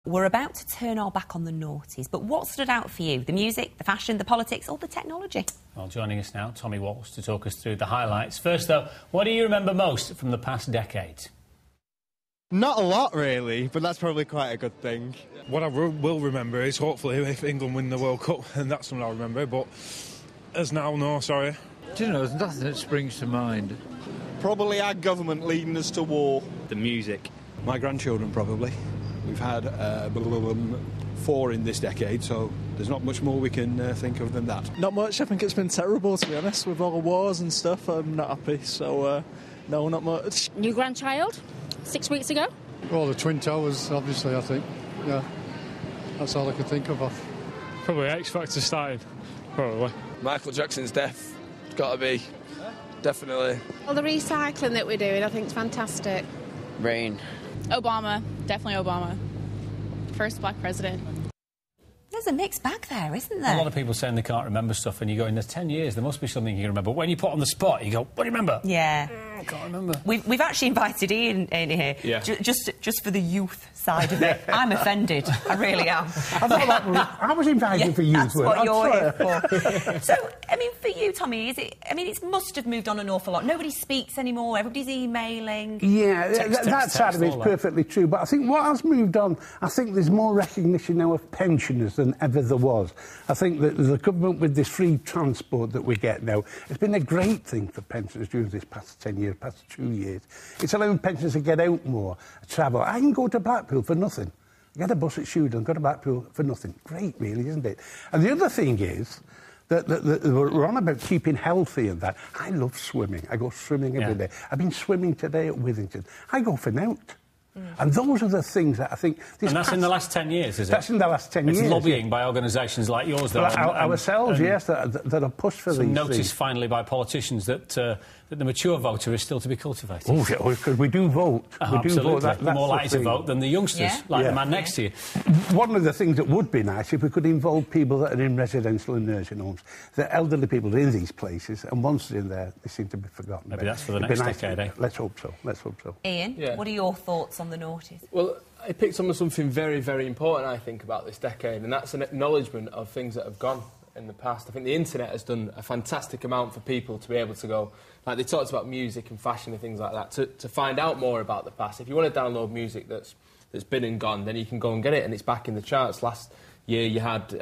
We're about to turn our back on the noughties, but what stood out for you? The music, the fashion, the politics, or the technology? Well, joining us now, Tommy Walsh, to talk us through the highlights. First, though, what do you remember most from the past decade? Not a lot, really, but that's probably quite a good thing. What I will remember is, hopefully, if England win the World Cup, and that's something I'll remember, but as now, no, sorry. Do you know, there's nothing that springs to mind. Probably our government leading us to war. The music. My grandchildren, probably. We've had 4 in this decade, so there's not much more we can think of than that. Not much. I think it's been terrible, to be honest, with all the wars and stuff. I'm not happy, so no, not much. New grandchild, 6 weeks ago. Well, the Twin Towers, obviously, I think. Yeah, that's all I can think of. Probably X Factor started, probably. Michael Jackson's death. It's got to be, definitely. Well, the recycling that we're doing, I think is fantastic. Rain. Obama, definitely Obama. First black president. There's a mixed bag there, isn't there? A lot of people saying they can't remember stuff, and you go, in the 10 years, there must be something you can remember. But when you put on the spot, you go, what do you remember? Yeah. I can't remember. We've actually invited Ian in here, just for the youth side of it. I'm offended, I really am. I was invited for youth. That's what you're here for. So, I mean, for you, Tommy, it must have moved on an awful lot. Nobody speaks anymore, everybody's emailing. Yeah, that side of it is perfectly true, but I think what has moved on, I think there's more recognition now of pensioners than ever there was. I think that the government, with this free transport that we get now, it's been a great thing for pensioners during this past 10 years, past 2 years. It's allowing pensioners to get out more, travel. I can go to Blackpool for nothing. Get a bus at Shewdon, go to Blackpool for nothing. Great, really, isn't it? And the other thing is that we're on about keeping healthy and that. I love swimming. I go swimming every day. I've been swimming today at Withington. I go for nought. And those are the things that I think... And that's in the last 10 years, is it? That's in the last 10 years. It's lobbying by organisations like yours, though. Ourselves, yes, that are pushed for these things. Notice, finally, by politicians that the mature voter is still to be cultivated. Oh, yeah, because we do vote. Absolutely. We do vote. They're more likely to vote than the youngsters, like the man next to you. One of the things that would be nice if we could involve people that are in residential and nursing homes. The elderly people are in these places, and once they're in there, they seem to be forgotten. Maybe that's for the next decade, eh? Let's hope so. Let's hope so. Ian, what are your thoughts on the noughties? Well, I picked up on something very, very important, I think, about this decade, and that's an acknowledgement of things that have gone in the past. I think the internet has done a fantastic amount for people to be able to go, like they talked about music and fashion and things like that, to find out more about the past. If you want to download music that's been and gone, then you can go and get it, and it's back in the charts. Last year you had...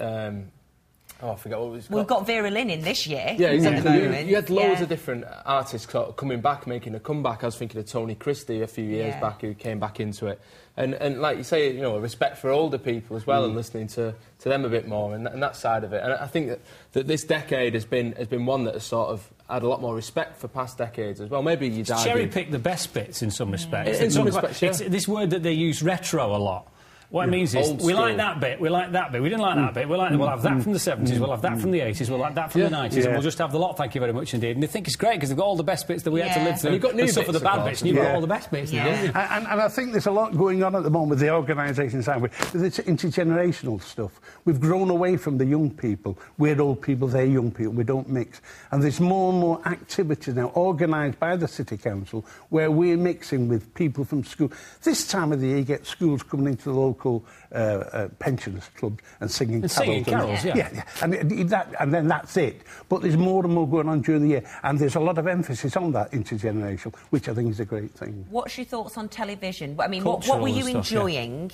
I forget what it was called. We've got Vera Lynn in this year. Yeah, exactly. You had loads of different artists sort of coming back, making a comeback. I was thinking of Tony Christie a few years back, who came back into it. And like you say, you know, a respect for older people as well, and listening to them a bit more, and that side of it. And I think that this decade has been one that has sort of had a lot more respect for past decades as well. Maybe you'd argue... Cherry-pick the best bits in some respects. In some respects, It's this word that they use, retro, a lot. What it means is, we like that bit, we like that bit, we didn't like that bit, we'll have that from the 70s, we'll have that from the 80s, we'll have that from the 90s, and we'll just have the lot, thank you very much indeed. And they think it's great because they've got all the best bits that we had to live through, and you've got new some of the bad bits, and you've got all the best bits. And I think there's a lot going on at the moment with the organisation side, with this intergenerational stuff. We've grown away from the young people. We're old people, they're young people, we don't mix. And there's more and more activities now organised by the City Council where we're mixing with people from school. This time of the year, you get schools coming into the local pensioners club and singing carols. And then that's it. But there's more and more going on during the year, and there's a lot of emphasis on that intergenerational, which I think is a great thing. What's your thoughts on television? I mean, what were you enjoying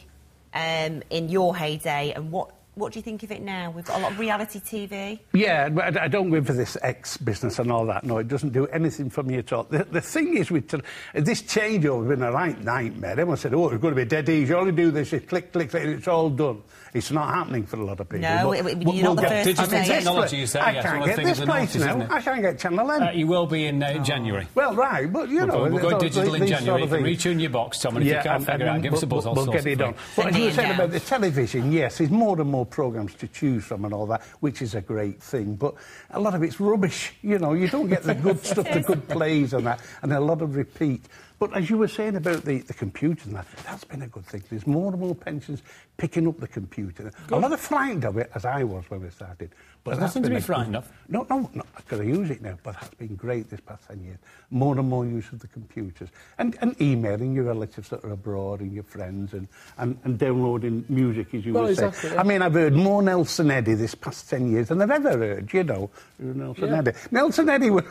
in your heyday, and what do you think of it now? We've got a lot of reality TV. Yeah, but I don't go in for this X business and all that. No, it doesn't do anything for me at all. The thing is, with this changeover has been a right nightmare. Everyone said, oh, it's going to be dead easy. You only do this, click, click, click, and it's all done. It's not happening for a lot of people. No, you're not the first digital technology, you say. I can't get this place now. I can't get Channel 11. You will be in January. Well, right, but you know... We'll go digital in January. You can retune your box, Tom, and if you can't figure it out, give us a buzz. We'll get it done. But as you were saying about the television, yes, there's more and more programmes to choose from and all that, which is a great thing. But a lot of it's rubbish. You know, you don't get the good stuff, the good plays and that, and a lot of repeat. But as you were saying about the computers and that's been a good thing. There's more and more pensions picking up the computer. A lot of frightened of it, as I was when we started. But there's nothing to be frightened of. No, I've got to use it now, but that's been great this past 10 years. More and more use of the computers. And emailing your relatives that are abroad and your friends and downloading music, as you were saying. Yeah. I mean, I've heard more Nelson Eddy this past 10 years than I've ever heard, you know, Nelson Eddy. Nelson Eddy was...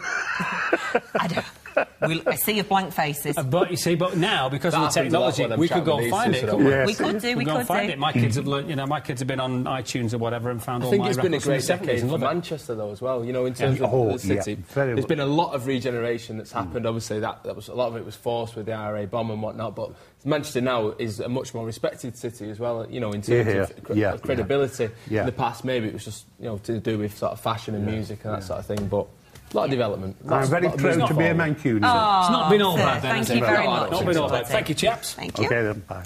I don't... a sea of blank faces. But you see, now, because of the technology, we could go and find it, couldn't we? Yes. We could go and find it. My kids have learned, my kids have been on iTunes or whatever and found all my records. I think it's been a great decade for Manchester, though, as well. You know, in terms of the city. There's been a lot of regeneration that's happened. Obviously, that was a lot of it was forced with the IRA bomb and whatnot, but Manchester now is a much more respected city as well, you know, in terms of credibility. In the past, maybe it was just, to do with sort of fashion and music and that sort of thing, but... A lot of development. I'm very proud to be a Mancunian. It's not been all bad then. Thank you very much. Not been all bad. Thank you, chaps. Thank you. OK then, bye.